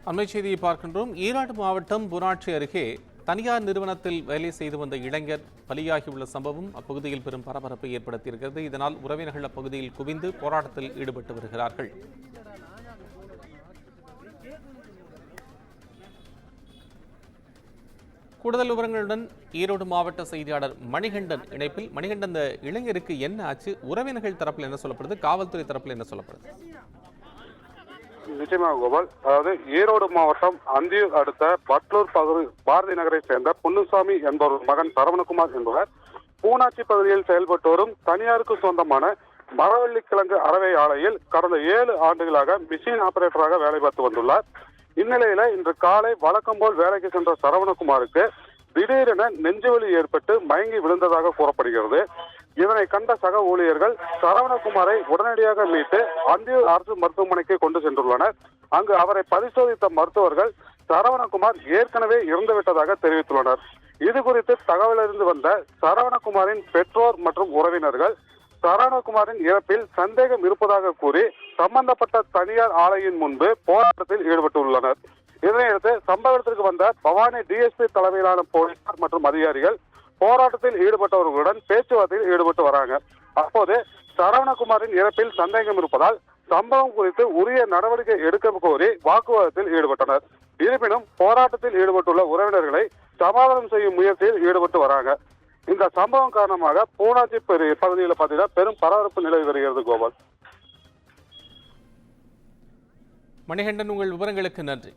அண்மை செய்தியை பார்க்கின்றோம். ஈரோடு மாவட்டம் புனாட்சி அருகே தனியார் நிறுவனத்தில் வேலை செய்து வந்த இளைஞர் பலியாகியுள்ள சம்பவம் அப்பகுதியில் பெரும் பரபரப்பை ஏற்படுத்தியிருக்கிறது. இதனால் உறவினர்கள் அப்பகுதியில் குவிந்து போராட்டத்தில் ஈடுபட்டு வருகிறார்கள். கூடுதல் விவரங்களுடன் ஈரோடு மாவட்ட செய்தியாளர் மணிகண்டன் இணைப்பில். மணிகண்டன், இந்த இளைஞருக்கு என்ன ஆச்சு? உறவினர்கள் தரப்பில் என்ன சொல்லப்படுது? காவல்துறை தரப்பில் என்ன சொல்லப்படுது? நிச்சயமாக கோபால், அதாவது ஈரோடு மாவட்டம் அந்தியூர் அடுத்த பட்லூர் பகுதி பாரதி நகரை சேர்ந்த பொன்னுசாமி என்பவர் மகன் சரவணகுமார் என்பவர் பூனாச்சி பகுதியில் செயல்பட்டு வரும் தனியாருக்கு சொந்தமான மரவள்ளிக்கிழங்கு அரவை ஆலையில் கடந்த 7 ஆண்டுகளாக மிஷின் ஆபரேட்டராக வேலை பார்த்து வந்துள்ளார். இந்நிலையில இன்று காலை வழக்கம் போல் வேலைக்கு சென்ற சரவணகுமாருக்கு திடீரென நெஞ்சுவலி ஏற்பட்டு மயங்கி விழுந்ததாக கூறப்படுகிறது. இதனை கண்ட சக ஊழியர்கள் சரவணகுமாரை உடனடியாக மீட்டு அந்தியூர் அரசு மருத்துவமனைக்கு கொண்டு சென்றுள்ளனர். அங்கு அவரை பரிசோதித்த மருத்துவர்கள் சரவணகுமார் ஏற்கனவே இறந்துவிட்டதாக தெரிவித்துள்ளனர். இது குறித்து தகவலறிந்து வந்த சரவணகுமாரின் பெற்றோர் மற்றும் உறவினர்கள் சரவணகுமாரின் இறப்பில் சந்தேகம் இருப்பதாக கூறி சம்பந்தப்பட்ட தனியார் ஆலையின் முன்பு போராட்டத்தில் ஈடுபட்டுள்ளனர். இதனையடுத்து சம்பவ இடத்திற்கு வந்த பவானி டிஎஸ்பி தலைமையிலான போலீசார் மற்றும் அதிகாரிகள் போராட்டத்தில் ஈடுபட்டவர்களுடன் பேச்சுவார்த்தையில் ஈடுபட்டு வராங்க. அப்போது சரவணகுமாரின் இறப்பில் சந்தேகம் இருப்பதால் சம்பவம் குறித்து உரிய நடவடிக்கை எடுக்க கோரி வாக்குவாதத்தில் ஈடுபட்டனர். இருப்பினும் போராட்டத்தில் ஈடுபட்டுள்ள உறவினர்களை சமாதானம் செய்யும் முயற்சியில் ஈடுபட்டு வராங்க. இந்த சம்பவம் காரணமாக பூனாச்சி பகுதியில் பார்த்தீங்கன்னா பெரும் பரபரப்பு நிலவி வருகிறது. கோபால், மணிகண்டன், உங்கள் விவரங்களுக்கு நன்றி.